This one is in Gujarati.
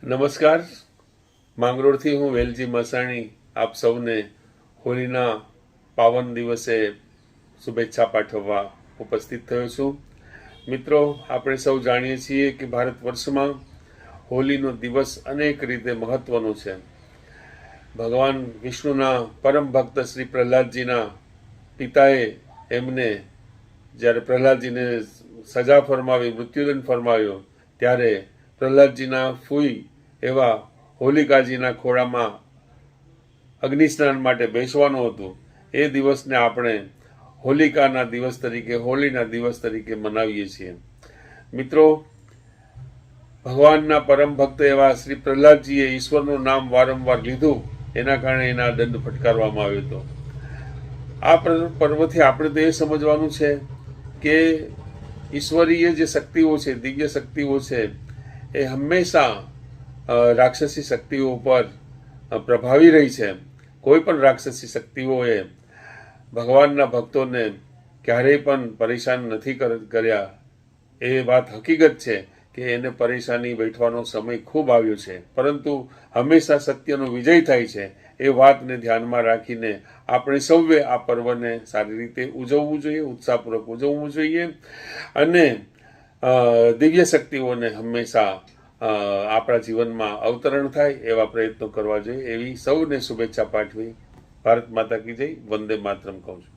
નમસ્કાર. માંગરોળથી હું વેલજી મસાણી આપ સૌને હોળીના પાવન દિવસે શુભેચ્છા પાઠવવા ઉપસ્થિત થયો છું. મિત્રો, આપણે સૌ જાણીએ છીએ કે ભારત વર્ષમાં હોળીનો દિવસ અનેક રીતે મહત્વનો છે. ભગવાન વિષ્ણુના પરમ ભક્ત શ્રી પ્રહલાદજીના પિતાએ એમને જ્યારે પ્રહલાદજીને સજા ફરમાવી, મૃત્યુદંડ ફરમાવ્યો, ત્યારે પ્રહલાદજીના ફૂઈ એવા હોલિકાજીના ખોળામાં અગ્નિસ્નાન માટે બેસવાનું હતું. એ દિવસને આપણે હોલિકાના દિવસ તરીકે, હોળીના દિવસ તરીકે મનાવીએ છીએ. મિત્રો, ભગવાનના પરમ ભક્ત એવા શ્રી પ્રહલાદજીએ ઈશ્વરનું નામ વારંવાર લીધું, એના કારણે એના દંડ ફટકારવામાં આવ્યો હતો. આ પર્વથી આપણે તો એ સમજવાનું છે કે ઈશ્વરીય જે શક્તિઓ છે, દિવ્ય શક્તિઓ છે, એ હંમેશા રાક્ષસી શક્તિઓ પર પ્રભાવી રહી છે. કોઈ પણ રાક્ષસી શક્તિઓએ ભગવાનના ભક્તોને ક્યારેય પણ પરેશાન નથી કર્યા. એ વાત હકીકત છે કે એને પરેશાની વેઠવાનો સમય ખૂબ આવ્યો છે, પરંતુ હંમેશા સત્યનો વિજય થાય છે. એ વાતને ધ્યાનમાં રાખીને આપણે સૌએ આ પર્વને સારી રીતે ઉજવવું જોઈએ, ઉત્સાહપૂર્વક ઉજવવું જોઈએ અને દિવ્ય શક્તિઓને હંમેશા આપણા જીવનમાં અવતરણ થાય એવા પ્રયત્નો કરવા જોઈએ. એવી સૌને શુભેચ્છા પાઠવી ભારત માતા કી જય, વંદે માતરમ કહું છું.